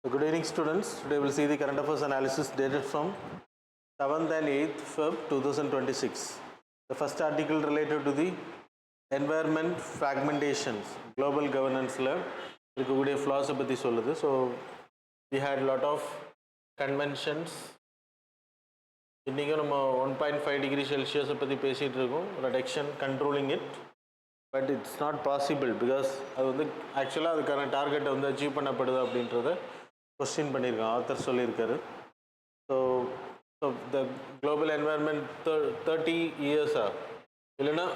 Good evening students. Today we will see the current affairs analysis dated from 7th and 8th Feb 2026. The first article related to the environment fragmentations, global governance இருக்கக்கூடிய flaws பத்தி சொல்லுது. So we had a lot of conventions. இன்னைக்கு நம்ம 1.5 degree Celsius பத்தி பேசிட்டு இருக்கோம், reduction controlling it, but it's not possible because அது வந்து ஆக்சுவலாக அதுக்கான டார்கெட்டை வந்து அச்சீவ் பண்ணப்படுது அப்படின்றத கொஸ்டின் பண்ணியிருக்காங்க, ஆத்தர் சொல்லியிருக்காரு. ஸோ த குளோபல் என்வாயர்மெண்ட் 30 இயர்ஸா இல்லைன்னா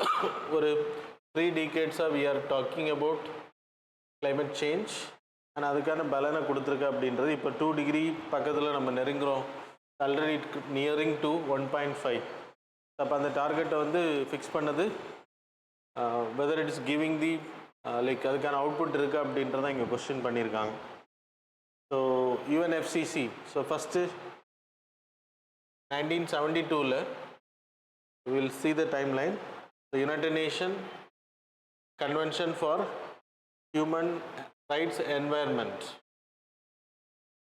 ஒரு 3 decades we are talking about climate change and அதுக்கான பலனை கொடுத்துருக்கு அப்படின்றது. இப்போ 2 degree பக்கத்தில் நம்ம நெருங்குறோம், ஆல்ரெடி நியரிங் டு 1.5. அப்போ அந்த டார்கெட்டை வந்து ஃபிக்ஸ் பண்ணது weather it is giving the like அதுக்கான அவுட்புட் இருக்குது அப்படின்றத இங்கே கொஸ்டின் பண்ணியிருக்காங்க. So UNFCC, so first 1972 we will see the timeline. The United Nations Convention for Human Rights Environment,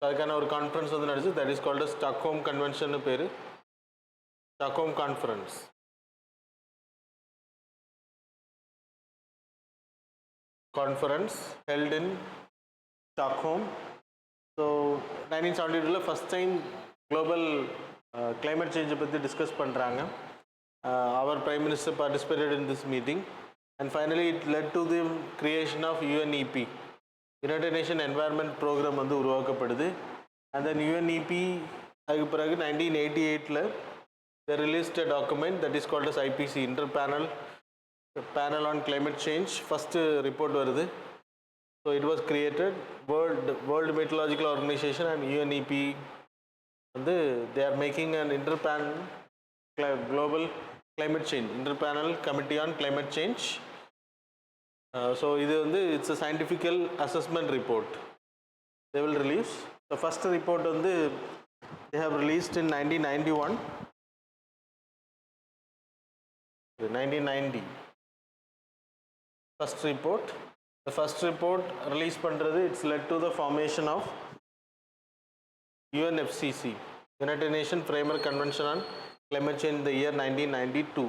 அதுக்கான ஒரு கான்ஃபரன்ஸ் வந்து நடந்துச்சு. That is called Stockholm convention பேர், Stockholm conference. Conference held in Stockholm. So 1972 first time global climate change பற்றி discuss பண்ணுறாங்க. அவர் prime minister participated in this meeting and finally it led to the creation of UNEP, United Nation Environment Programme வந்து உருவாக்கப்படுது. And then UNEP அதுக்கு பிறகு 1988 they released a document that is called as IPC, Panel on Climate Change. First report வருது. So it was created, World Meteorological Organization and UNEP வந்து they are making an interpanel global climate change, interpanel committee on climate change. So இது வந்து it's a scientific assessment report they will release. The first report வந்து they have released in 1990. First report, the first report release பண்ணுறது it's led to the formation of UNFCC, United Nations Framework Convention on Climate Change in the year 1992.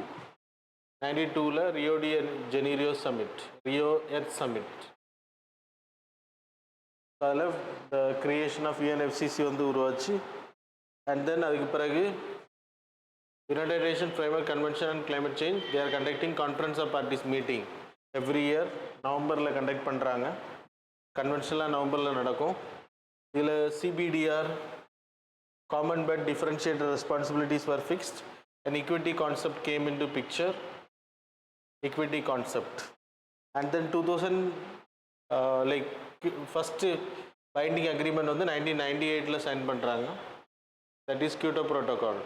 92 Rio de Janeiro Summit, Rio Earth Summit. அதில் the creation of UNFCC வந்து உருவாச்சு. And then அதுக்கு பிறகு United Nations Framework Convention on Climate Change, they are conducting Conference of Parties meeting every year. நவம்பரில் conduct பண்ணுறாங்க. கன்வென்ஷன்லாம் நவம்பரில் நடக்கும். இதில் CBDR, common but differentiated responsibilities were fixed. An equity concept came into picture, equity concept. And then 2000 like first binding agreement வந்து 1998 sign பண்ணுறாங்க. That is Kyoto Protocol.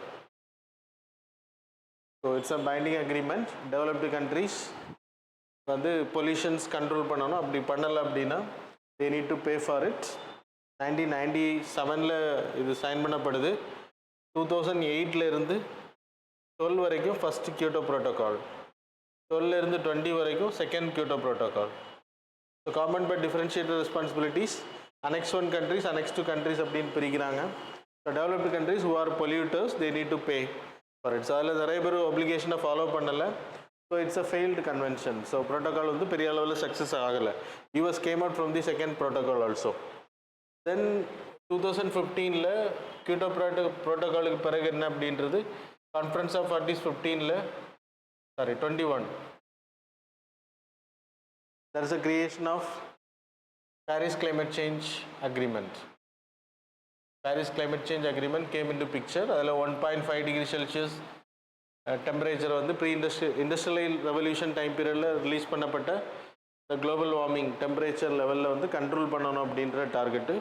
So it's a binding agreement. Developed countries வந்து pollutions control பண்ணணும், அப்படி பண்ணலை அப்படின்னா they need to pay for it. 1997 இது sign பண்ணப்படுது. 2008 இருந்து 12 வரைக்கும் ஃபஸ்ட் கியோட்டோ ப்ரோட்டோகால், 12 இருந்து 20 வரைக்கும் second Kyoto protocol. So common but differentiated responsibilities, Annex 1 countries, Annex 2 countries அப்படின்னு பிரிக்கிறாங்க. So developed countries who are polluters they need to pay for it. So அதில் நிறைய பேர் ஒப்ளிகேஷனை ஃபாலோ பண்ணலை. So it's a failed convention. So protocol வந்து பெரிய அளவில் success ஆகலை. US came out from the second protocol also. Then 2015 Kyoto ப்ரோட்டோகாலுக்கு பிறகு என்ன அப்படின்றது conference of parties 21 there is a creation of Paris Climate Change Agreement. Paris Climate Change Agreement came into picture. அதில் 1.5 degree Celsius temperature வந்து pre industrial revolution time பீரியடில் release பண்ணப்பட்ட இந்த global warming temperature லெவலில் வந்து கண்ட்ரோல் பண்ணணும் அப்படின்ற target.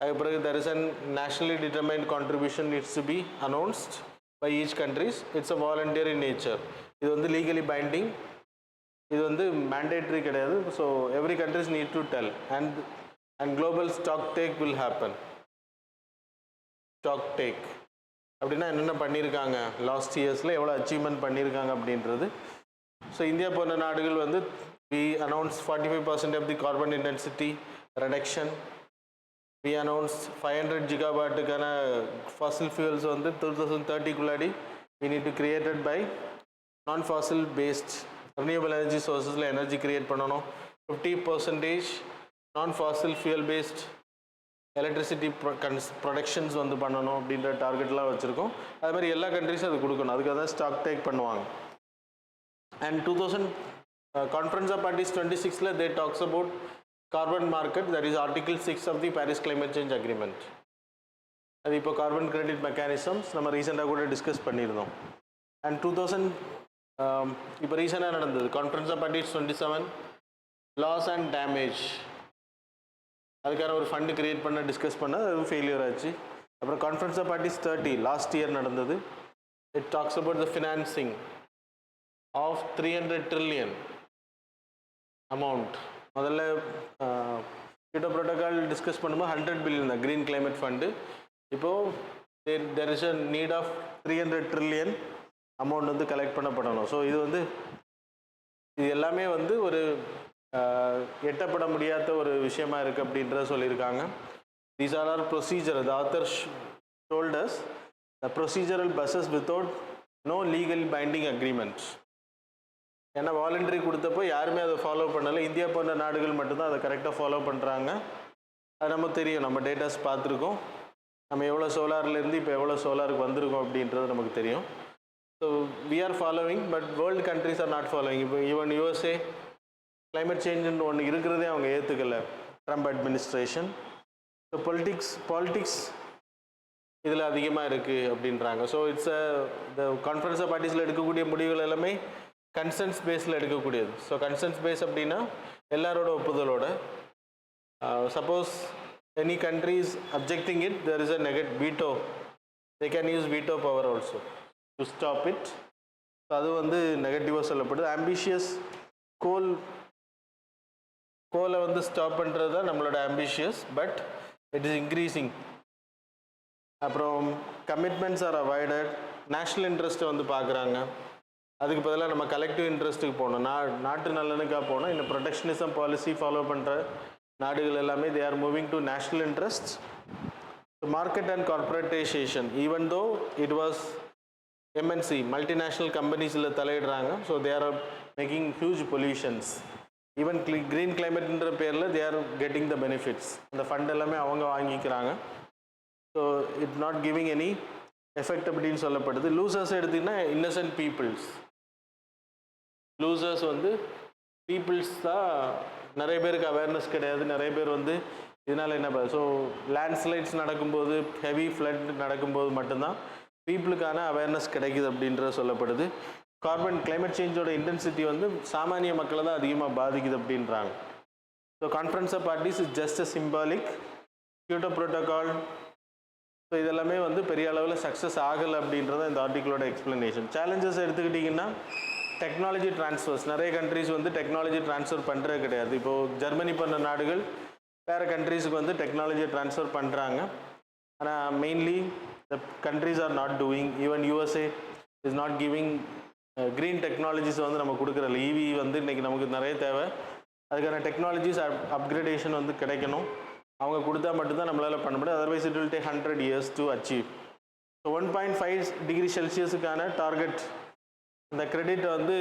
அதுக்கு பிறகு there is a nationally determined contribution needs to be announced by each countries. It's a voluntary in nature. இது வந்து legally binding, இது வந்து mandatory கிடையாது. So every countries need to tell and global stock take will happen. Stock take அப்படின்னா என்னென்ன பண்ணியிருக்காங்க last இயர்ஸில், எவ்வளோ அச்சீவ்மெண்ட் பண்ணியிருக்காங்க அப்படின்றது. ஸோ இந்தியா போன்ற நாடுகள் வந்து we announced 45% of the carbon intensity reduction we announced 500 gigawatt fossil fuels on the 2030 kulladi we need to create it by non-fossil based renewable energy sources la energy create பண்ணனும் 50% non-fossil fuel based electricity productions வந்து பண்ணனும் அப்படின்ற டார்கெட்லாம் வச்சிருக்கோம். அதே மாதிரி எல்லா கண்ட்ரீஸும் அது கொடுக்கணும், அதுக்காக தான் ஸ்டாக் டேக் பண்ணுவாங்க. And 2000 Conference of Parties 26 la they talks about carbon market, that is article 6 of the Paris climate change agreement. அது இப்போ carbon credit mechanisms நம்ம ரீசெண்டாக கூட டிஸ்கஸ் பண்ணியிருந்தோம். And 2000 இப்போ ரீசெண்டாக நடந்தது Conference of Parties 27 loss and damage, அதுக்கான ஒரு ஃபண்டு கிரியேட் பண்ண டிஸ்கஸ் பண்ண அது ஃபெயிலியர் ஆச்சு. அப்புறம் Conference of Parties 30 last year நடந்தது. It talks about the financing of 300 trillion amount. முதல்ல கியோட்டோ ப்ரோட்டோகால் டிஸ்கஸ் பண்ணும்போது 100 பில்லியன் தான் க்ரீன் கிளைமேட் ஃபண்டு. இப்போது there is a need of 300 trillion amount வந்து கலெக்ட் பண்ணப்படணும். ஸோ இது வந்து இது எல்லாமே வந்து ஒரு எட்டப்பட முடியாத ஒரு விஷயமா இருக்குது அப்படின்றத சொல்லியிருக்காங்க. These are our procedure. The author told us the procedural buses without no legal binding agreements. ஏன்னா வாலண்டரி கொடுத்தப்போ யாருமே அதை ஃபாலோ பண்ணலை, இந்தியா போன்ற நாடுகள் மட்டும்தான் அதை கரெக்டாக ஃபாலோ பண்ணுறாங்க. அது நமக்கு தெரியும், நம்ம டேட்டாஸ் பார்த்துருக்கோம், நம்ம எவ்வளோ சோலார்லேருந்து இப்போ எவ்வளோ சோலாருக்கு வந்திருக்கோம் அப்படின்றது நமக்கு தெரியும். So we are following, but world countries are not following. இப்போ ஈவன் USA கிளைமேட் சேஞ்சுன்னு ஒன்று இருக்கிறதே அவங்க ஏற்றுக்கலை, ட்ரம்ப் அட்மினிஸ்ட்ரேஷன். ஸோ பாலிட்டிக்ஸ் இதில் அதிகமாக இருக்குது அப்படின்றாங்க. ஸோ இட்ஸ் இந்த கான்ஃபரன்ஸ் ஆஃப் பார்ட்டிஸில் எடுக்கக்கூடிய முடிவுகள் எல்லாமே கன்சென்ஸ் பேஸில் எடுக்கக்கூடியது. ஸோ கன்சென்ஸ் பேஸ் அப்படின்னா எல்லாரோட ஒப்புதலோட. Suppose any countries objecting it, there is a veto, they can use veto power also to stop it. So அது வந்து நெகட்டிவாக சொல்லப்படுது. ஆம்பிஷியஸ் கோலை வந்து ஸ்டாப் பண்ணுறது தான் நம்மளோட ambitious, but it is increasing. அப்புறம் கமிட்மெண்ட்ஸ் ஆர் அவாய்டட், நேஷ்னல் இன்ட்ரெஸ்ட்டை வந்து பார்க்குறாங்க, அதுக்கு பதிலாக நம்ம கலெக்டிவ் இன்ட்ரெஸ்ட்டுக்கு போகணும், நாட்டு நலனுக்காக போகணும். இந்த ப்ரொடெக்ஷனிசம் பாலிசி ஃபாலோ பண்ணுற நாடுகள் எல்லாமே they are moving to national interest. Market and கார்பரேட்டைசேஷன், even though it was MNC multinational கம்பெனிஸில் தலையிடுறாங்க. So they are making huge pollutions. Even green கிளைமேட்ன்ற பேரில் they are getting the benefits. அந்த ஃபண்ட் எல்லாமே அவங்க வாங்கிக்கிறாங்க. So it not giving any effect அப்படின்னு சொல்லப்படுது. லூசர்ஸ் எடுத்திங்கன்னா இன்னசென்ட் பீப்புள்ஸ். லூசர்ஸ் வந்து பீப்புள்ஸ் தான். நிறைய பேருக்கு அவேர்னஸ் கிடையாது, நிறைய பேர் வந்து இதனால் என்ன ஸோ லேண்ட்ஸ்லைட்ஸ் நடக்கும்போது, ஹெவி ஃப்ளட் நடக்கும்போது மட்டும்தான் பீப்புளுக்கான அவேர்னஸ் கிடைக்குது அப்படின்றது சொல்லப்படுது. கிளைமேட் சேஞ்சோட இன்டென்சிட்டி வந்து சாமானிய மக்களை தான் அதிகமாக பாதிக்குது அப்படின்றாங்க. So conference of parties is just a symbolic. Kyoto protocol, so இதெல்லாமே வந்து பெரிய அளவில் சக்ஸஸ் ஆகலை அப்படின்றத இந்த ஆர்டிக்கிளோட எக்ஸ்ப்ளனேஷன். சேலஞ்சஸ் எடுத்துக்கிட்டிங்கன்னா டெக்னாலஜி ட்ரான்ஸ்ஃபர்ஸ், நிறைய கண்ட்ரிஸ் வந்து டெக்னாலஜி ட்ரான்ஸ்ஃபர் பண்ணுறது கிடையாது. இப்போது ஜெர்மனி பண்ண நாடுகள் வேறு கண்ட்ரீஸுக்கு வந்து டெக்னாலஜியை ட்ரான்ஸ்ஃபர் பண்ணுறாங்க. ஆனால் mainly the countries R not doing. Even USA is not giving green technologies வந்து நம்ம கொடுக்குறல. EV வந்து இன்றைக்கி நமக்கு நிறைய தேவை, அதுக்கான டெக்னாலஜிஸ் அப்கிரேடேஷன் வந்து கிடைக்கணும். அவங்க கொடுத்தா மட்டும்தான் நம்மளால் பண்ண முடியும். Otherwise it will take 100 years to achieve. So 1.5 degree செல்சியஸுக்கான டார்கெட், இந்த கிரெடிட் வந்து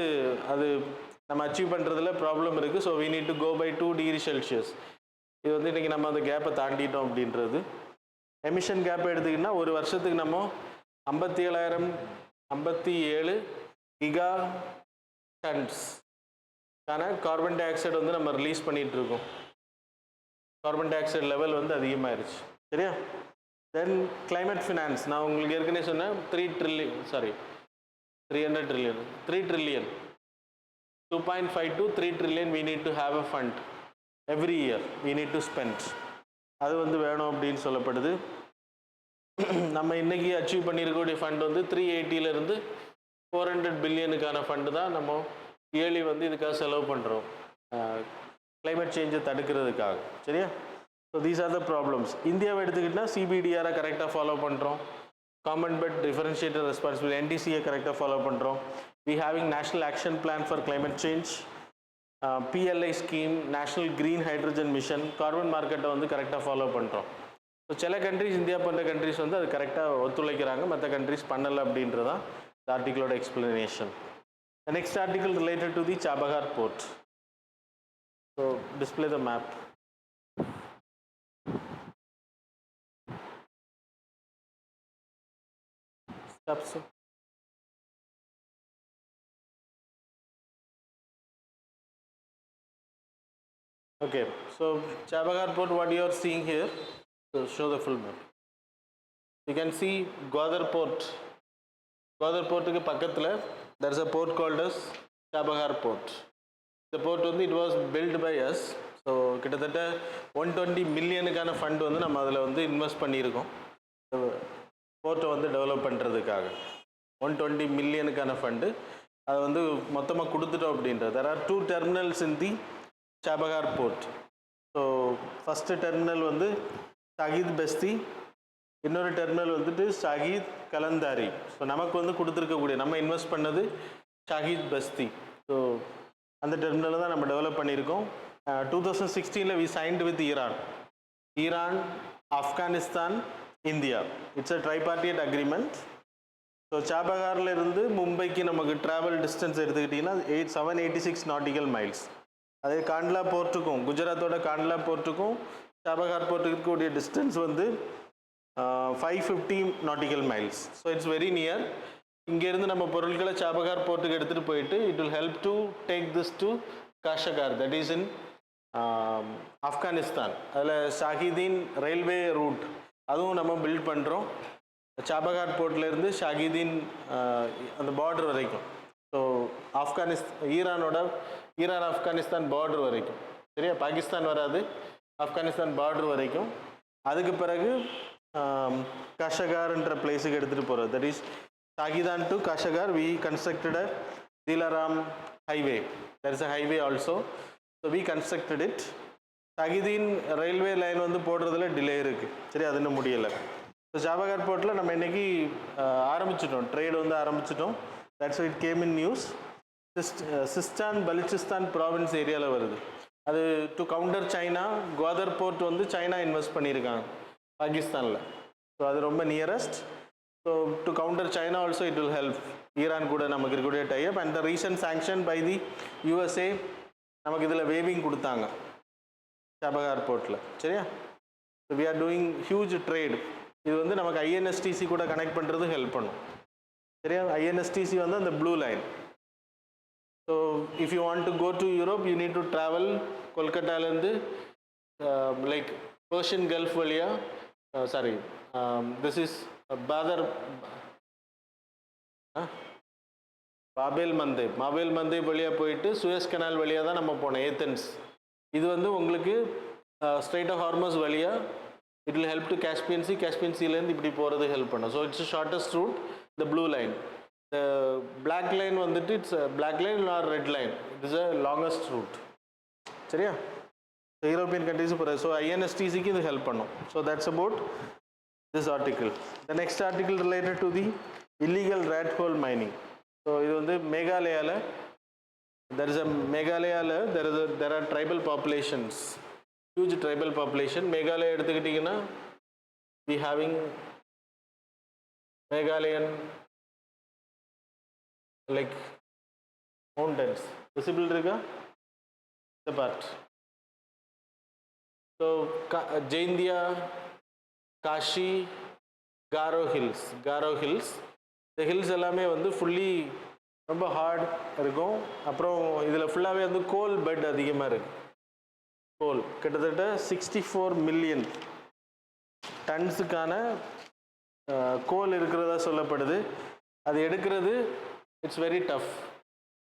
அது நம்ம அச்சீவ் பண்ணுறதுல ப்ராப்ளம் இருக்குது. So we need to go by 2 degree Celsius. இது வந்து இன்றைக்கி நம்ம அந்த கேப்பை தாண்டிட்டோம் அப்படின்றது. எமிஷன் கேப்பை எடுத்திங்கன்னா ஒரு வருஷத்துக்கு நம்ம 57 கிகா டன்ஸ்க்கான கார்பன் டை ஆக்சைடு வந்து நம்ம ரிலீஸ் பண்ணிகிட்ருக்கோம். கார்பன் டை ஆக்சைடு லெவல் வந்து அதிகமாகிருச்சு, சரியா? தென் கிளைமேட் ஃபினான்ஸ், நான் உங்களுக்கு ஏற்கனவே சொன்னேன் 3 trillion 300 trillion 3 trillion 2.5 to 3 trillion we need to have a fund every year we need to spend. அது வந்து வேணும் அப்படின்னு சொல்லப்படுது. நம்ம இன்றைக்கி அச்சீவ் பண்ணியிருக்கக்கூடிய ஃபண்ட் வந்து 380 400 பில்லியனுக்கான ஃபண்டு தான் நம்ம இயர்லி வந்து இதுக்காக செலவு பண்ணுறோம், கிளைமேட் சேஞ்சை தடுக்கிறதுக்காக, சரியா? So these are the problems. இந்தியாவை எடுத்துக்கிட்டால் CBDR கரெக்டாக ஃபாலோ பண்ணுறோம், காமன் பெட் டிஃபரன்ஷியேட்டட் ரெஸ்பான்சிபிலிட்டி NDCயை கரெக்டாக ஃபாலோ பண்ணுறோம். We having national action plan for climate change, PLI scheme, national green hydrogen mission, carbon மார்க்கெட்டை வந்து கரெக்டாக ஃபாலோ பண்ணுறோம். ஸோ சில கண்ட்ரிஸ் இந்தியா போன்ற கண்ட்ரிஸ் வந்து அது கரெக்டாக ஒத்துழைக்கிறாங்க, மற்ற கண்ட்ரிஸ் பண்ணலை அப்படின்றதான் இந்த ஆர்டிக்கிளோட explanation. The next article related to the Chabahar port. So display the map. Stop, sir. Okay, so Chabahar port, what you are seeing here, so show the full map. You can see Gwadar port. Gwadar port ku pakkathula there is a port called as Chabahar port. The port வந்து it was built by us. So கிட்டத்தட்ட 120 மில்லியனுக்கான fund வந்து நம்ம அதில் வந்து invest பண்ணியிருக்கோம் போர்ட்டை வந்து develop பண்ணுறதுக்காக. 120 மில்லியனுக்கான ஃபண்டு அதை வந்து மொத்தமாக கொடுத்துட்டோம் அப்படின்றது. There are 2 terminals in the Chabahar port. So first terminal வந்து ஷாஹித் பஸ்தி, இன்னொரு டெர்மினல் வந்துட்டு ஷாஹித் கலந்தாரி. ஸோ நமக்கு வந்து கொடுத்துருக்கக்கூடிய நம்ம இன்வெஸ்ட் பண்ணது ஷாஹித் பஸ்தி. ஸோ அந்த டெர்மினலை தான் நம்ம டெவலப் பண்ணியிருக்கோம். 2016 we signed with Iran, Afghanistan, India. It's a tripartite agreement. So சாபகாரில் இருந்து மும்பைக்கு நமக்கு ட்ராவல் டிஸ்டன்ஸ் எடுத்துக்கிட்டிங்கன்னா 786 nautical miles. அதே காண்ட்லா போர்ட்டுக்கும் குஜராத்தோட காண்ட்லா போர்ட்டுக்கும் சாபகார் போர்ட்டுக்கு இருக்கக்கூடிய டிஸ்டன்ஸ் வந்து 550 nautical miles. So it's very near. இங்கேருந்து நம்ம பொருட்களை சாபகார் போர்ட்டுக்கு எடுத்துகிட்டு போயிட்டு it will help to take this to Kashgar, that is in Afghanistan. அதில் ஷாஹிதீன் ரயில்வே ரூட் அதுவும் நம்ம பில்ட் பண்ணுறோம். சாபகார் போர்ட்லேருந்து ஷாஹிதீன் அந்த பார்டர் வரைக்கும். ஸோ ஈரான் ஆப்கானிஸ்தான் பார்டர் வரைக்கும், சரியா, பாகிஸ்தான் வராது, ஆப்கானிஸ்தான் பார்டர் வரைக்கும். அதுக்கு பிறகு காஷகார்ன்ற பிளேஸுக்கு எடுத்துகிட்டு போகிறது. That is Zahedan to Kashgar we constructed a Delaram highway. There is a highway also. So we constructed it. Zahedan railway line வந்து போடுறதுல டிலே இருக்குது, சரி, அது இன்னும் முடியலை. ஸோ சாபகார் போர்ட்டில் நம்ம இன்றைக்கி ஆரம்பிச்சிட்டோம், ட்ரேடு வந்து ஆரம்பிச்சிட்டோம். That's it came in news. Sistan Baluchistan province ஏரியாவில் வருது. அது to counter China. Gwadar port வந்து சைனா இன்வெஸ்ட் பண்ணியிருக்காங்க பாகிஸ்தானில். ஸோ அது ரொம்ப nearest. So to counter China also it will help. Iran கூட நமக்கு இருக்கக்கூடிய type and the recent sanction by the USA நமக்கு இதில் வேவிங் கொடுத்தாங்க சாபகார் போர்ட்டில், சரியா. So we are doing huge trade. இது வந்து நமக்கு INSTC கூட கனெக்ட் பண்ணுறது ஹெல்ப் பண்ணும், சரியா. INSTC வந்து அந்த blue line. So if you want to go to Europe you need to travel கொல்கட்டாலேருந்து லைக் பர்ஷியன் கல்ஃப் வழியாக, sorry, this is Bab el Mandeb வழியாக போயிட்டு சுயஸ் கனால் வழியாக தான் நம்ம போனோம், ஏத்தன்ஸ். இது வந்து உங்களுக்கு ஸ்ட்ரெயிட் ஆஃப் ஹார்மஸ் வழியாக it will help to Caspian சீலேருந்து இப்படி போகிறது ஹெல்ப் பண்ணும். So it's shortest route, the blue line. The black line வந்துட்டு it's black line or red line, it is a longest route, சரியா. யூரோப்பியன் கண்ட்ரிஸ் போகிறது. So INSTCக்கு இது ஹெல்ப் பண்ணும். So that's about this article. The next article related to the illegal rat hole mining. So இது வந்து மேகாலயாவில் there are tribal populations, huge tribal population. Meghalaya எடுத்துக்கிட்டிங்கன்னா we having Megalayan like mountains visible இருக்கா the part. So Jaindia, Kashi, Garo hills. இந்த hills எல்லாமே வந்து fully ரொம்ப heart இருக்கும். அப்புறம் இதில் ஃபுல்லாகவே வந்து கோல் பெட் அதிகமாக இருக்குது. கோல் கிட்டத்தட்ட 64 மில்லியன் டன்ஸுக்கான கோல் இருக்கிறதா சொல்லப்படுது. அது எடுக்கிறது இட்ஸ் வெரி டஃப்.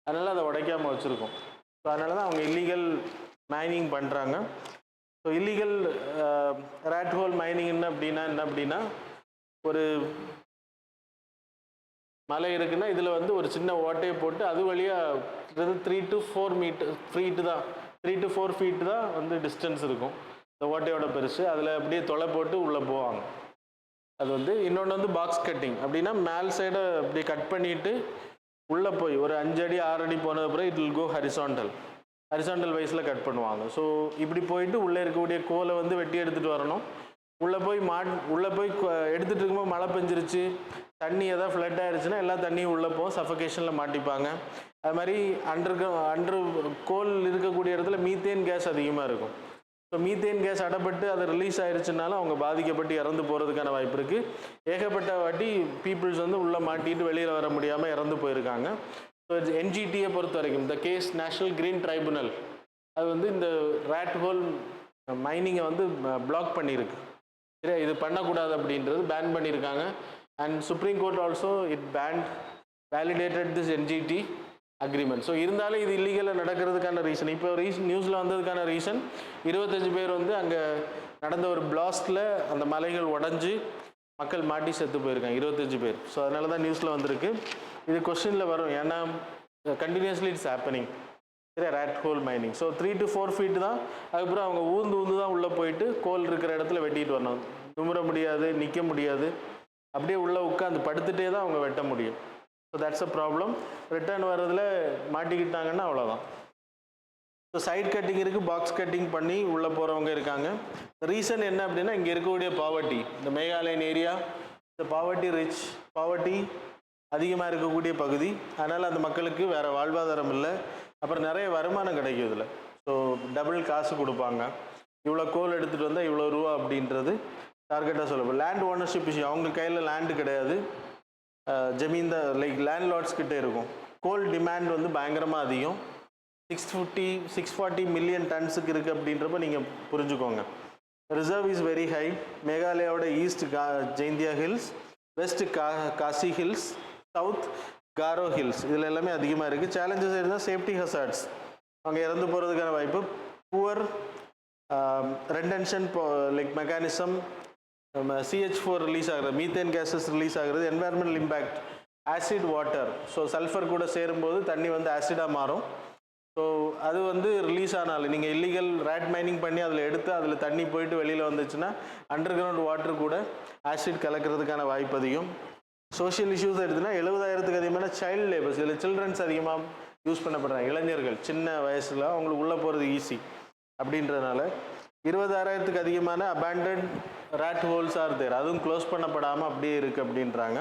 அதனால் அதை உடைக்காமல் வச்சுருக்கோம். ஸோ அதனால தான் அவங்க இல்லீகல் மைனிங் பண்ணுறாங்க. So illegal rat hole mining என்ன அப்படின்னா ஒரு மலை இருக்குன்னா இதில் வந்து ஒரு சின்ன ஓட்டையை போட்டு அது வழியாக 3 to 4 feet தான் வந்து டிஸ்டன்ஸ் இருக்கும். இந்த ஓட்டையோட பெருசு. அதில் அப்படியே தொலை போட்டு உள்ளே போவாங்க. அது வந்து இன்னொன்று வந்து பாக்ஸ் கட்டிங் அப்படின்னா மேல் சைடை அப்படி கட் பண்ணிவிட்டு உள்ளே போய் ஒரு 5 அடி 6 அடி போனது அப்புறம் இட் வில் கோ ஹரிசாண்டல் வைஸில் கட் பண்ணுவாங்க. ஸோ இப்படி போயிட்டு உள்ளே இருக்கக்கூடிய கோலை வந்து வெட்டி எடுத்துகிட்டு வரணும். உள்ளே போய் எடுத்துகிட்டு இருக்கும்போது மழை பெஞ்சிருச்சு, தண்ணி எதாவது ஃப்ளட் ஆயிடுச்சுன்னா எல்லா தண்ணியும் உள்ளே போகும், சஃபகேஷனில் மாட்டிப்பாங்க. அது மாதிரி அண்டர் கோல் இருக்கக்கூடிய இடத்துல மீத்தேன் கேஸ் அதிகமாக இருக்கும். ஸோ மீத்தேன் கேஸ் அடைப்பட்டு அது ரிலீஸ் ஆயிடுச்சுனாலும் அவங்க பாதிக்கப்பட்டு இறந்து போகிறதுக்கான வாய்ப்பு இருக்குது. ஏகப்பட்ட வாட்டி பீப்புள்ஸ் வந்து உள்ளே மாட்டிட்டு வெளியில் வர முடியாமல் இறந்து போயிருக்காங்க. ஸோ என்ஜிடியை பொறுத்த வரைக்கும் இந்த கேஸ் நேஷ்னல் கிரீன் ட்ரைபுனல் அது வந்து இந்த ரேட் ஹோல் மைனிங்கை வந்து பிளாக் பண்ணியிருக்கு. சரி, இது பண்ணக்கூடாது அப்படின்றது பேன் பண்ணியிருக்காங்க. And supreme court also it validated this NGT agreement. So இருந்தாலும் இது இல்லீகலாக நடக்கிறதுக்கான ரீசன் இப்போ நியூஸில் வந்ததுக்கான ரீசன் 25 பேர் வந்து அங்கே நடந்த ஒரு பிளாஸ்டில் அந்த மலைகள் உடஞ்சி மக்கள் மாட்டி செத்து போயிருக்காங்க, 25 பேர். ஸோ அதனால தான் நியூஸில் வந்திருக்கு. இது கொஸ்டினில் வரும், ஏன்னா கண்டினியூஸ்லி இட்ஸ் ஹேப்பனிங். சரி, rate hole mining. So 3 to 4 feet தான். அதுக்கப்புறம் அவங்க ஊந்து தான் உள்ளே போயிட்டு கோல் இருக்கிற இடத்துல வெட்டிட்டு வரணும். நிமிர முடியாது, நிற்க முடியாது, அப்படியே உள்ளே உட்காந்து படுத்துகிட்டே தான் அவங்க வெட்ட முடியும். So that's a problem. Return வர்றதில் மாட்டிக்கிட்டாங்கன்னா அவ்வளோதான். ஸோ சைட் கட்டிங் இருக்குது, பாக்ஸ் கட்டிங் பண்ணி உள்ளே போகிறவங்க இருக்காங்க. ரீசன் என்ன அப்படின்னா இங்கே இருக்கக்கூடிய பாவர்ட்டி, இந்த மேகாலயன் ஏரியா இந்த பாவர்ட்டி அதிகமாக இருக்கக்கூடிய பகுதி. அதனால் அந்த மக்களுக்கு வேறு வாழ்வாதாரம் இல்லை. அப்புறம் நிறைய வருமானம் கிடைக்கும் இதில். ஸோ டபுள் காசு கொடுப்பாங்க. இவ்வளோ கோல் எடுத்துகிட்டு வந்தால் இவ்வளோ ரூபா அப்படின்றது டார்கெட்டாக சொல்லப்போம். லேண்ட் ஓனர்ஷிப் இஷ்யூ, அவங்க கையில் லேண்டு கிடையாது, ஜமீன்தார் லைக் லேண்ட்லார்ட்ஸ் கிட்டே இருக்கும். கோல் டிமாண்ட் வந்து பயங்கரமாக அதிகம், 640 மில்லியன் டன்ஸுக்கு இருக்குது அப்படின்றப்ப நீங்கள் புரிஞ்சுக்கோங்க. Reserve is very high. மேகாலயாவோட East Jaintia Hills, West Khasi Hills, South Garo Hills, இதில் எல்லாமே அதிகமாக இருக்குது. சேலஞ்சஸ் இருந்தால் சேஃப்டி ஹசார்ட்ஸ், அவங்க இறந்து போகிறதுக்கான வாய்ப்பு, poor retention like mechanism, CH4 release ஆகிறது, மீத்தேன் கேஸஸ் ரிலீஸ் ஆகிறது, environmental impact, acid water. So sulphur கூட சேரும்போது தண்ணி வந்து ஆசிடாக மாறும். ஸோ அது வந்து ரிலீஸ் ஆனாலும் நீங்கள் இல்லீகல் ரேட் மைனிங் பண்ணி அதில் எடுத்து அதில் தண்ணி போயிட்டு வெளியில் வந்துச்சுன்னா அண்டர் கிரவுண்ட் வாட்டர் கூட ஆசிட் கலக்கிறதுக்கான வாய்ப்பு அதிகம். சோஷியல் இஷ்யூஸ் எடுத்துன்னா 70,000க்கு அதிகமான சைல்டு லேபர்ஸ், இதில் சில்ட்ரன்ஸ் அதிகமாக யூஸ் பண்ணப்படுறாங்க. இளைஞர்கள் சின்ன வயசில் அவங்களுக்கு உள்ளே போகிறது ஈஸி அப்படின்றதுனால 26,000க்கு அதிகமான abandoned rat holes are there, அதுவும் க்ளோஸ் பண்ணப்படாமல் அப்படியே இருக்குது அப்படின்றாங்க.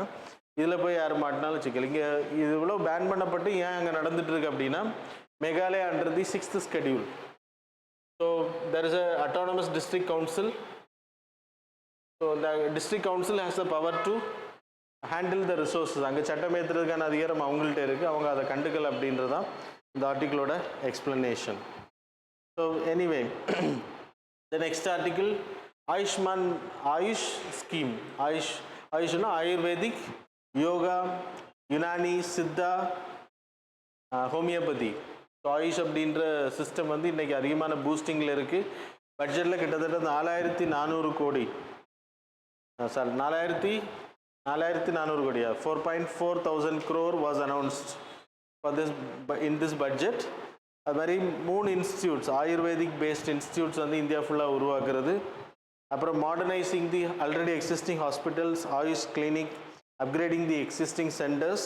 இதில் போய் யார் மாட்டினாலும் சிக்கல். இங்கே இது இவ்வளோ பேன் பண்ணப்பட்டு ஏன் அங்கே நடந்துகிட்ருக்கு அப்படின்னா Meghalaya under the 6th schedule. So there is a autonomous district council. So the district council has the power to handle the resources. அங்கே சட்டம் ஏற்றுறதுக்கான அதிகாரம் அவங்கள்ட்ட இருக்குது, அவங்க அதை கண்டுக்கல அப்படின்றது தான் இந்த ஆர்டிக்கிளோட explanation. So anyway the next article, AYUSH scheme. ஆயுஷ்னா ஆயுர்வேதிக், யோகா, யுனானி, சித்தா, ஹோமியோபதி. ஸோ ஆயுஷ் அப்படின்ற சிஸ்டம் வந்து இன்றைக்கி அதிகமான பூஸ்டிங்கில் இருக்குது. பட்ஜெட்டில் கிட்டத்தட்ட 4,400 கோடி, சார் 4,400 கோடியா, 4,400 crore was announced for this in this budget. அது மாதிரி 3 இன்ஸ்டியூட்ஸ், ஆயுர்வேதிக் பேஸ்ட் இன்ஸ்டியூட்ஸ் வந்து இந்தியா ஃபுல்லாக உருவாக்குறது. அப்புறம் modernising the already existing hospitals, AYUSH clinic, upgrading the existing centres.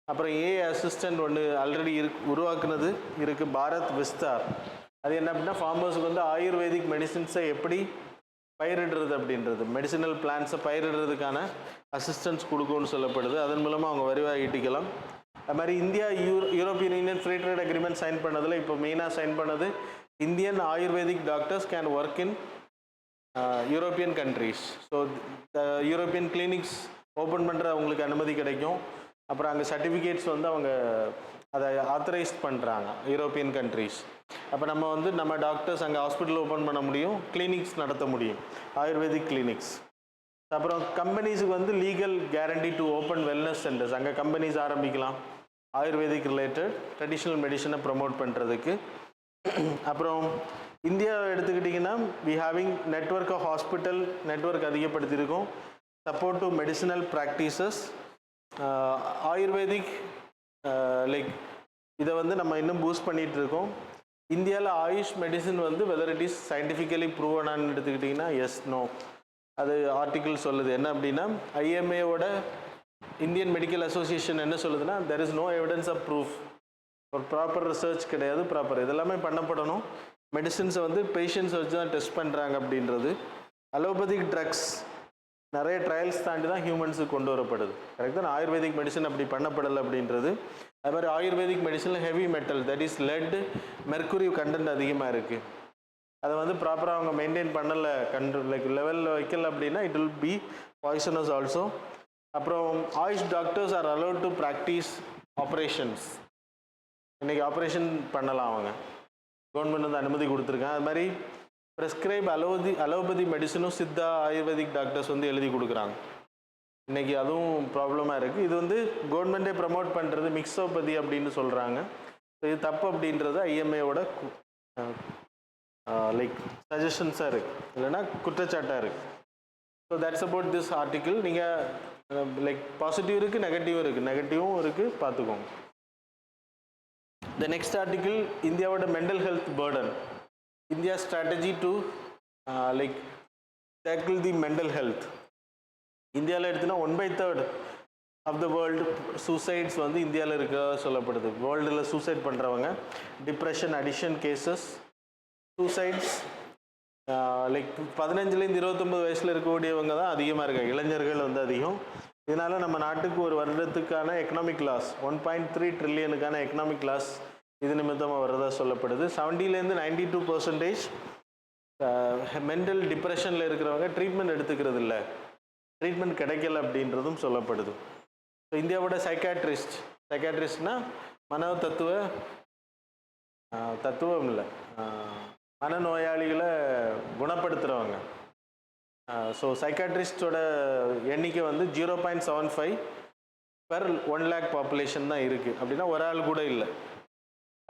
அப்புறம் அசிஸ்டன்ட் ஒன்று ஆல்ரெடி உருவாக்குனது இருக்குது, பாரத் விஸ்தார். அது என்ன அப்படின்னா ஃபார்மர்ஸுக்கு வந்து ஆயுர்வேதிக் மெடிசின்ஸை எப்படி பயிரிடுறது அப்படின்றது, மெடிசினல் பிளான்ஸை பயிரிடுறதுக்கான அசிஸ்டன்ஸ் கொடுக்கும்னு சொல்லப்படுது. அதன் மூலமாக அவங்க வருவாய் ஈட்டிக்கலாம். அது மாதிரி India European Union free trade agreement sign பண்ணதில் இப்போ மெயினாக சைன் பண்ணது Indian ayurvedic doctors can work in European countries. So European clinics open பண்ணுற அவங்களுக்கு அனுமதி கிடைக்கும். அப்புறம் அங்கே சர்டிஃபிகேட்ஸ் வந்து அவங்க அதை ஆத்தரைஸ் பண்ணுறாங்க யூரோப்பியன் கண்ட்ரீஸ். அப்போ நம்ம வந்து நம்ம டாக்டர்ஸ் அங்கே ஹாஸ்பிட்டல் ஓப்பன் பண்ண முடியும், கிளினிக்ஸ் நடத்த முடியும், ஆயுர்வேதிக் கிளினிக்ஸ். அப்புறம் கம்பெனிஸுக்கு வந்து legal guarantee to open wellness centres, அங்கே கம்பெனிஸ் ஆரம்பிக்கலாம் ஆயுர்வேதிக் ரிலேட்டட் ட்ரெடிஷ்னல் மெடிசனை ப்ரமோட் பண்ணுறதுக்கு. அப்புறம் இந்தியா எடுத்துக்கிட்டிங்கன்னா we having network of hospital network அதிகப்படுத்தியிருக்கோம். Support to medicinal practices, ayurvedic like இதை வந்து நம்ம இன்னும் பூஸ்ட் பண்ணிகிட்டு இருக்கோம். இந்தியாவில் ஆயுஷ் மெடிசின் வந்து வெதர் இட் இஸ் சயின்டிஃபிக்கலி ப்ரூவனான்னு எடுத்துக்கிட்டிங்கன்னா எஸ் நோ. அது ஆர்டிக்கிள் சொல்லுது என்ன அப்படின்னா ஐஎம்ஏவோட இந்தியன் மெடிக்கல் அசோசியேஷன் என்ன சொல்லுதுன்னா there is no evidence of proof. ஒரு ப்ராப்பர் ரிசர்ச் கிடையாது, ப்ராப்பர் இதெல்லாமே பண்ணப்படணும். மெடிசின்ஸை வந்து பேஷண்ட்ஸை வச்சு தான் டெஸ்ட் பண்ணுறாங்க அப்படின்றது. அலோபதிக் ட்ரக்ஸ் நிறைய ட்ரையல்ஸ் தாண்டி தான் ஹியூமன்ஸுக்கு கொண்டு வரப்படுது. கரெக்ட் தான். ஆயுர்வேதிக் மெடிசன் அப்படி பண்ணப்படலை அப்படின்றது. அது மாதிரி ஆயுர்வேதிக் மெடிசனில் heavy metal, that is lead, mercury content அதிகமாக இருக்குது. அதை வந்து ப்ராப்பராக அவங்க மெயின்டைன் பண்ணலை, லைக் லெவலில் வைக்கல அப்படின்னா it will be poisonous also. அப்புறம் AYUSH doctors are allowed to practise operations. இன்றைக்கி ஆப்ரேஷன் பண்ணலாம், அவங்க கவர்மெண்ட் வந்து அனுமதி கொடுத்துருக்காங்க. அது மாதிரி ப்ரெஸ்கிரைப் அலோபதி மெடிசனும் சித்தா ஆயுர்வேதிக் டாக்டர்ஸ் வந்து எழுதி கொடுக்குறாங்க. இன்றைக்கி அதுவும் ப்ராப்ளமாக இருக்குது. இது வந்து கவர்மெண்ட்டே ப்ரமோட் பண்ணுறது மிக்ஸோபதி அப்படின்னு சொல்கிறாங்க. ஸோ இது தப்பு அப்படின்றது ஐஎம்ஏவோட லைக் சஜஷன்ஸாக இருக்குது, இல்லைன்னா குற்றச்சாட்டாக இருக்குது. So that's about this article. நீங்கள் லைக் பாசிட்டிவ் இருக்குது, நெகட்டிவ் இருக்குது, நெகட்டிவும் இருக்குது, பார்த்துக்கோங்க. த நெக்ஸ்ட் ஆர்டிக்கிள், இந்தியாவோட mental health burden, India strategy to like tackle the mental health. இந்தியாவில் எடுத்துன்னா 1/3 ஆஃப் த வேர்ல்டு சூசைட்ஸ் வந்து இந்தியாவில் இருக்க சொல்லப்படுது. வேர்ல்டில் சூசைட் பண்ணுறவங்க, depression, addiction cases, suicides like 15லேருந்து 29 வயசில் இருக்கக்கூடியவங்க தான் அதிகமாக இருக்காங்க. இளைஞர்கள் வந்து அதிகம். இதனால் நம்ம நாட்டுக்கு ஒரு வருடத்துக்கான எக்கனாமிக் லாஸ் 1.3 ட்ரில்லியனுக்கான எக்கனாமிக் லாஸ் இது நிமித்தமாக வர்றதா சொல்லப்படுது. 70லேருந்து 92% மென்டல் டிப்ரெஷனில் இருக்கிறவங்க ட்ரீட்மெண்ட் எடுத்துக்கிறது இல்லை, ட்ரீட்மெண்ட் கிடைக்கல அப்படின்றதும் சொல்லப்படுது. ஸோ இந்தியாவோட சைக்காட்ரிஸ்ட்னா தத்துவம் இல்லை, மனநோயாளிகளை குணப்படுத்துகிறவங்க. ஸோ சைக்காட்ரிஸ்டோட எண்ணிக்கை வந்து 0.75 பெர் 1 lakh பாப்புலேஷன் தான் இருக்குது. அப்படின்னா ஒரு ஆள் கூட இல்லை.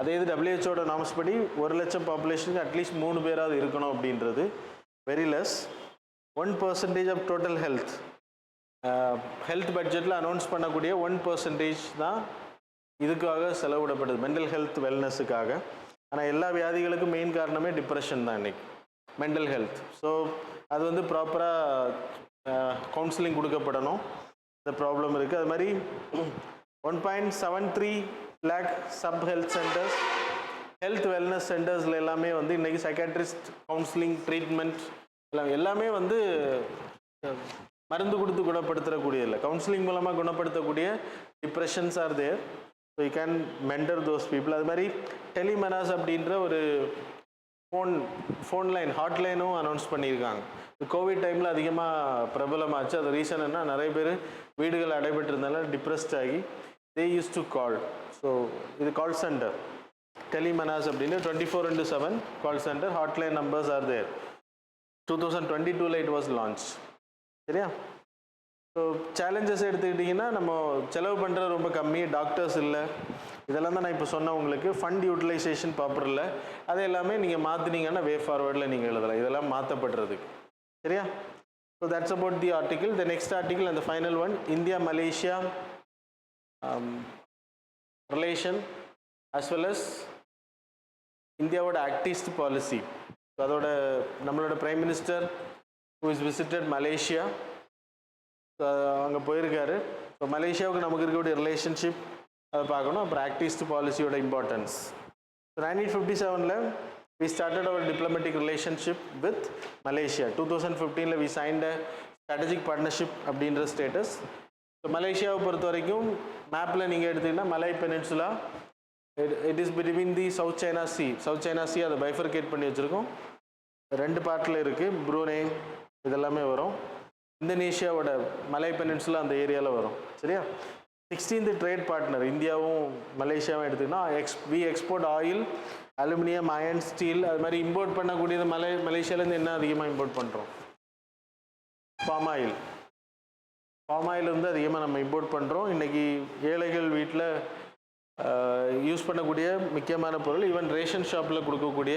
அதே இது WHO நார்ம்ஸ் படி 1 லட்சம் பாப்புலேஷனுக்கு அட்லீஸ்ட் 3 பேராவது இருக்கணும் அப்படின்றது. Very less. 1% of total health பட்ஜெட்டில் அனௌன்ஸ் பண்ணக்கூடிய 1% தான் இதுக்காக செலவிடப்படுது, மென்டல் ஹெல்த் வெல்னஸுக்காக. ஆனால் எல்லா வியாதிகளுக்கும் மெயின் காரணமே டிப்ரெஷன் தான் இன்றைக்கி, மென்டல் ஹெல்த். ஸோ அது வந்து ப்ராப்பராக கவுன்சிலிங் கொடுக்கப்படணும். இந்த ப்ராப்ளம் இருக்குது. அது மாதிரி 1.73 lakh sub health centres, health wellness சென்டர்ஸில் எல்லாமே வந்து இன்றைக்கி சைக்காட்ரிஸ்ட் கவுன்சிலிங் ட்ரீட்மெண்ட் எல்லாமே வந்து மருந்து கொடுத்து குணப்படுத்தக்கூடிய இல்லை, கவுன்சிலிங் மூலமாக குணப்படுத்தக்கூடிய depressions are there. So you can mentor those people. அது மாதிரி டெலிமெனாஸ் அப்படின்ற ஒரு ஃபோன் லைன், ஹாட்லைனும் அனௌன்ஸ் பண்ணியிருக்காங்க. கோவிட் டைமில் அதிகமாக பிரபலமாச்சு. அது ரீசன் என்ன, நிறைய பேர் வீடுகள் அடைபட்டிருந்தாலும் டிப்ரெஸ்ட் ஆகி they use to call. So இது கால் சென்டர், டெலிமெனாஸ் அப்படின்னு 24/7 call centre, hotline numbers are there. 2022 it was launch. சரியா? ஸோ சேலஞ்சஸ் எடுத்துக்கிட்டிங்கன்னா நம்ம செலவு பண்ணுறது ரொம்ப கம்மி, டாக்டர்ஸ் இல்லை, இதெல்லாம் தான் நான் இப்போ சொன்னேன் உங்களுக்கு. ஃபண்ட் யூட்டிலைசேஷன் ப்ராப்பர் இல்லை, அது எல்லாமே நீங்கள் மாற்றினீங்கன்னா வே ஃபார்வர்டில் நீங்கள் எழுதலாம், இதெல்லாம் மாற்றப்படுறதுக்கு. சரியா? So that's about the article. The next article and the final one, India Malaysia relation as well as இந்தியாவோட ஆக்டிஸ்ட் பாலிசி. ஸோ அதோட நம்மளோட prime minister who is visited Malaysia, so அங்கே போயிருக்காரு. ஸோ மலேசியாவுக்கு நமக்கு இருக்கக்கூடிய ரிலேஷன்ஷிப் அதை பார்க்கணும். அப்புறம் ஆக்டிஸ்ட் பாலிசியோட importance. So 1957 we started our diplomatic relationship with Malaysia. 2015 we signed a strategic partnership அப்படின்ற ஸ்டேட்டஸ். ஸோ மலேசியாவை பொறுத்த வரைக்கும் மேப்பில் நீங்கள் எடுத்திங்கன்னா மலை peninsula, it is between the south China C அதை பைஃபர்கேட் பண்ணி வச்சுருக்கோம். 2 பார்ட்டில் இருக்குது. ப்ரூனே இதெல்லாமே வரும். இந்தோனேஷியாவோட மலை பெனின்சுலா அந்த ஏரியாவில் வரும். சரியா? 16th ட்ரேட் பார்ட்னர் இந்தியாவும் மலேசியாவும் எடுத்துக்கிட்டோம்னா we export oil, aluminium, iron, steel. அது மாதிரி இம்போர்ட் பண்ணக்கூடியது மலேசியாவிலேருந்து என்ன அதிகமாக இம்போர்ட் பண்ணுறோம்? பாம் ஆயில் வந்து அதிகமாக நம்ம இம்போர்ட் பண்ணுறோம். இன்றைக்கி ஏழைகள் வீட்டில் யூஸ் பண்ணக்கூடிய முக்கியமான பொருள், ஈவன் ரேஷன் ஷாப்பில் கொடுக்கக்கூடிய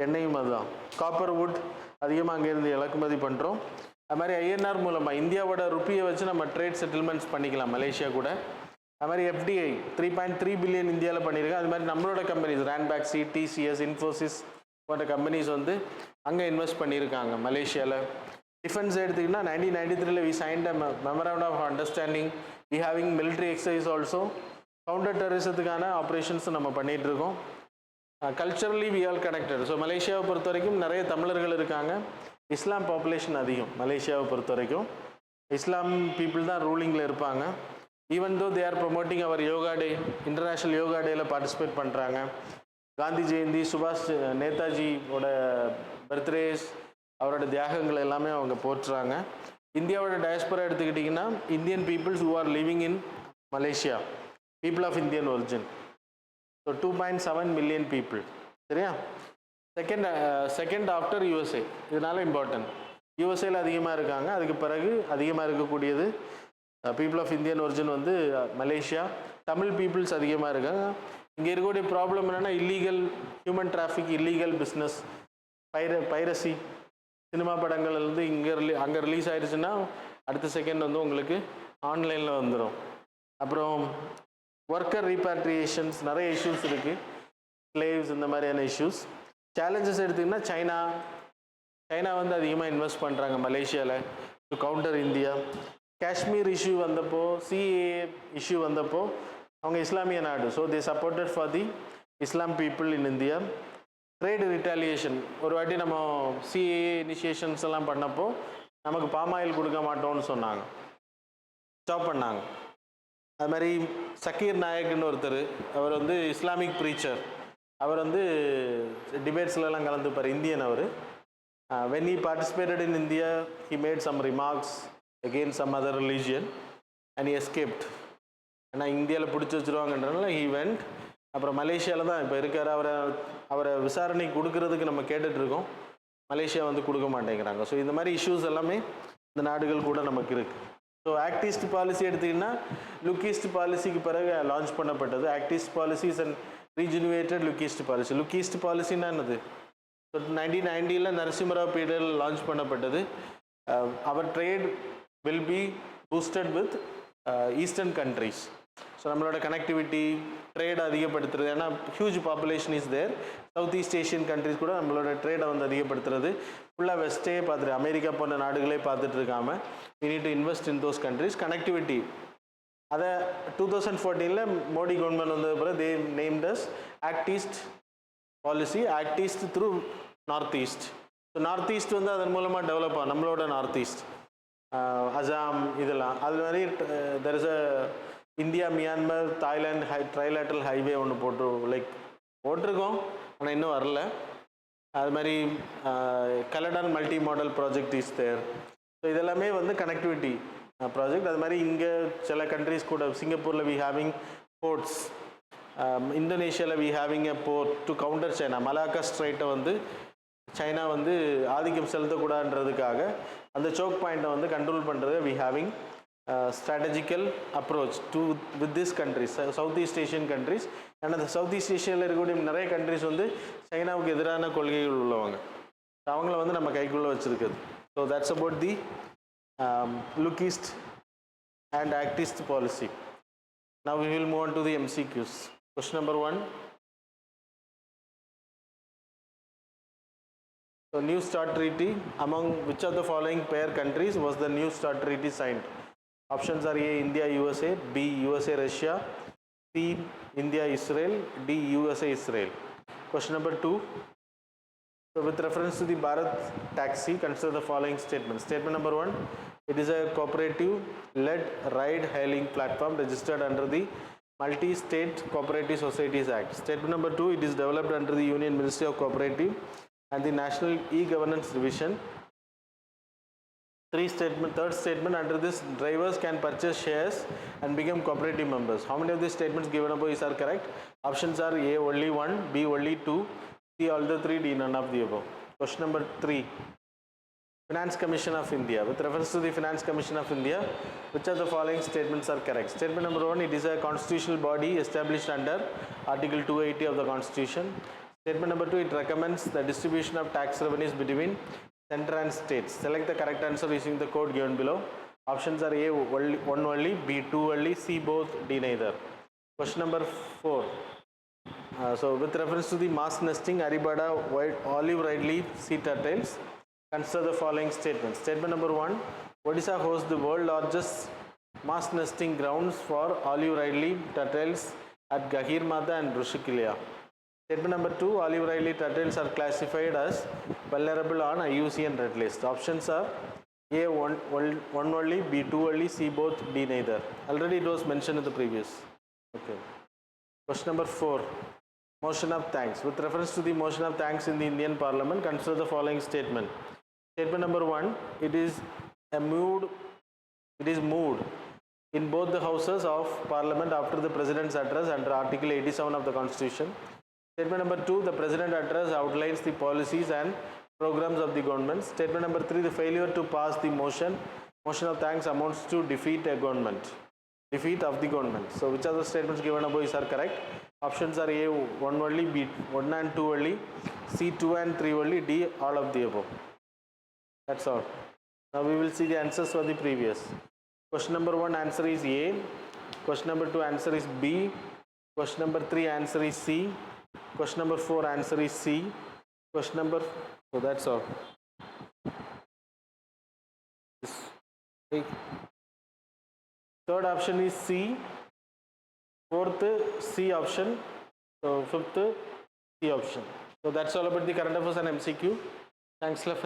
எண்ணெயும் அதுதான். காப்பர் வுட் அதிகமாக அங்கேருந்து இறக்குமதி பண்ணுறோம். அது மாதிரி ஐஎன்ஆர் மூலமாக இந்தியாவோட ருப்பியை வச்சு நம்ம ட்ரேட் செட்டில்மெண்ட்ஸ் பண்ணிக்கலாம் மலேசியா கூட. அது மாதிரி எஃப்டிஐ 3.3 பில்லியன் இந்தியாவில் பண்ணியிருக்கேன். அது மாதிரி நம்மளோட கம்பெனிஸ் ரேன்பேக்ஸி, டிசிஎஸ், இன்ஃபோசிஸ் போன்ற கம்பெனிஸ் வந்து அங்கே இன்வெஸ்ட் பண்ணியிருக்காங்க மலேசியாவில். டிஃபென்ஸ் எடுத்திங்கன்னா 1993 we signed a memorandum of understanding. we having military exercise also. Counter டெரரிசத்துக்கான ஆப்ரேஷன்ஸ் நம்ம பண்ணிகிட்டு இருக்கோம். Culturally we all connected. So மலேசியாவை பொறுத்த வரைக்கும் நிறைய தமிழர்கள் இருக்காங்க. இஸ்லாம் பாப்புலேஷன் அதிகம் மலேசியாவை பொறுத்த வரைக்கும். இஸ்லாம் பீப்புள் தான் ரூலிங்கில் இருப்பாங்க. Even though they are promoting our yoga day, international yoga டேயில் பார்ட்டிசிபேட் பண்ணுறாங்க. காந்தி ஜெயந்தி, சுபாஷ் நேதாஜியோட பர்த்டேஸ், அவரோட தியாகங்கள் எல்லாமே அவங்க போற்றுறாங்க. இந்தியாவோட டயஸ்பரா எடுத்துக்கிட்டிங்கன்னா Indian peoples who are living in Malaysia, people of Indian origin. So 2.7 million people. சரியா? Second after USA. இதனால இம்பார்ட்டன்ட். யூஎஸ்ஏல அதிகமாக இருக்காங்க. அதுக்கு பிறகு அதிகமாக இருக்கக்கூடியது பீப்புள் ஆஃப் இந்தியன் ஒரிஜின் வந்து மலேசியா. தமிழ் பீப்புள்ஸ் அதிகமாக இருக்காங்க. இங்கே இருக்கக்கூடிய ப்ராப்ளம் என்னென்னா illegal human traffic, illegal business, piracy. Cinema படங்கள் வந்து அங்கே ரிலீஸ் ஆயிடுச்சுன்னா அடுத்த செகண்ட் வந்து உங்களுக்கு ஆன்லைனில் வந்துடும். அப்புறம் ஒர்க்கர் ரீபாட்ரியேஷன்ஸ், நிறைய இஷ்யூஸ் இருக்குது. ஸ்லேவ்ஸ், இந்த மாதிரியான இஷ்யூஸ். சேலஞ்சஸ் எடுத்திங்கன்னா சைனா வந்து அதிகமாக இன்வெஸ்ட் பண்ணுறாங்க மலேசியாவில் to counter India. Kashmir issue வந்தப்போ, சிஏஏ இஷ்யூ வந்தப்போ அவங்க இஸ்லாமிய நாடு. So they supported for the Islam people in India. Trade retaliation, ஒரு வாட்டி நம்ம சிஏஏ இனிஷியேஷன்ஸ் எல்லாம் பண்ணப்போ நமக்கு பாமாயில் கொடுக்க மாட்டோம்னு சொன்னாங்க, ஸ்டாப் பண்ணாங்க. அது மாதிரி சக்கீர் நாயக்னு ஒருத்தர், அவர் வந்து இஸ்லாமிக் ப்ரீச்சர். அவர் வந்து டிபேட்ஸ்லாம் கலந்துப்பார், இந்தியன் அவர். When he participated in India he made some remarks against some other religion and he escaped. ஆனால் இந்தியாவில் பிடிச்சி வச்சுருவாங்கன்றனால ஹி வெண்ட். அப்புறம் மலேசியாவில் தான் இப்போ இருக்கார். அவரை விசாரணை கொடுக்கறதுக்கு நம்ம கேட்டுட்ருக்கோம். மலேசியா வந்து கொடுக்க மாட்டேங்கிறாங்க. ஸோ இந்த மாதிரி இஷ்யூஸ் எல்லாமே இந்த நாடுகள் கூட நமக்கு இருக்குது. ஸோ ஆக்ட் ஈஸ்ட் பாலிசி எடுத்திங்கன்னா லுக் ஈஸ்ட் பாலிசிக்கு பிறகு லான்ச் பண்ணப்பட்டது. Act east policies and rejuvenated look east policy. Look east பாலிசின்னா என்னது? ஸோ 1990 நரசிம்மராவ் பீரியடில் லான்ச் பண்ணப்பட்டது. அவர் trade will be boosted with eastern countries. So நம்மளோட கனெக்டிவிட்டி, ட்ரேட் அதிகப்படுத்துறது. ஏன்னா huge population is there. South east Asian countries கூட நம்மளோட ட்ரேடை வந்து அதிகப்படுத்துறது. ஃபுல்லாக வெஸ்டே பார்த்துட்டு, அமெரிக்கா போன்ற நாடுகளே பார்த்துட்டு இருக்காமல் we need to invest in those countries. Connectivity அதை 2014 மோடி கவர்மெண்ட் வந்தது பிறகு they named us act east policy. Act east through north east. So north east வந்து அதன் மூலமாக டெவலப் ஆகும். நம்மளோட நார்த் ஈஸ்ட், அசாம், இதெல்லாம். அது மாதிரி there is a India Myanmar Thailand trilateral highway ஒன்று போட்டிருக்கோம், ஆனால் இன்னும் வரல. அது மாதிரி Kaladan multi modal project is there. So இதெல்லாமே வந்து கனெக்டிவிட்டி ப்ராஜெக்ட். அது மாதிரி இங்கே சில கண்ட்ரிஸ் கூட, சிங்கப்பூரில் வி ஹேவிங் போர்ட்ஸ், இந்தோனேஷியாவில் we having a port to counter China. Malacca ஸ்ட்ரைட்டை வந்து சைனா வந்து ஆதிக்கம் செலுத்தக்கூடாதுன்றதுக்காக அந்த சோக் பாயிண்ட்டை வந்து கண்ட்ரோல் பண்ணுறது we having strategical approach to with these countries, South East Asian countries. and அந்த சவுத் ஈஸ்ட் ஏஷியாவில் இருக்கக்கூடிய நிறைய கண்ட்ரிஸ் வந்து சைனாவுக்கு எதிரான கொள்கைகள் உள்ளவங்க. அவங்கள வந்து நம்ம கைக்குள்ளே வச்சுருக்குது. So that's about the look east and act east policy. Now we will move on to the MCQs. Question number 1. So New START Treaty, among which of the following pair countries was the New START Treaty signed? Options are A, India, USA, B, USA, Russia, C, India, Israel, D, USA, Israel. Question number 2. So with reference to the Bharat taxi, consider the following statements. Statement number 1, it is a cooperative-led ride-hailing platform registered under the Multi-State Cooperative Societies Act. Statement number 2, it is developed under the Union Ministry of Cooperative and the National E-Governance Division. Third statement, under this drivers can purchase shares and become cooperative members. How many of these statements given above are correct? Options are A, only 1, B, only 2, C, all the 3, D, none of the above. Question number 3. Finance Commission of India. With reference to the Finance Commission of India, which of the following statements are correct? Statement number 1, it is a constitutional body established under Article 280 of the Constitution. Statement number 2, it recommends the distribution of tax revenues between center and states. Select the correct answer using the code given below. Options are A, 1 only, B, 2 only, C, both, D, neither. Question number 4. So with reference to the mass nesting, Aribada, white, olive ridley, sea turtles, consider the following statements. Statement number 1, Odisha hosts the world largest mass nesting grounds for olive ridley turtles at Gahirmata and Rushikilya. Statement number 2, olive Riley turtles are classified as vulnerable on IUCN Red List. Options are A, one only, B, two only, C, both, D, neither. Already it was mentioned in the previous. Okay. Question number 4, motion of thanks. With reference to the motion of thanks in the Indian Parliament, consider the following statement. Statement number 1, it is moved in both the houses of Parliament after the President's address under Article 87 of the Constitution. Statement number 2, the President address outlines the policies and programs of the government. Statement number 3, the failure to pass the motion of thanks amounts to defeat of the government. So which of the statements given above are correct? Options are A, 1 only, B, 1 and 2 only, C, 2 and 3 only, D, all of the above. That's all. Now we will see the answers for the previous. Question number 1 answer is A. Question number 2 answer is B. Question number 3 answer is C. Question number 4 answer is C. Question number, so that's all. Third option is C. Fourth C option. So fifth C option. So that's all about the current affairs and MCQ. Thanks a lot.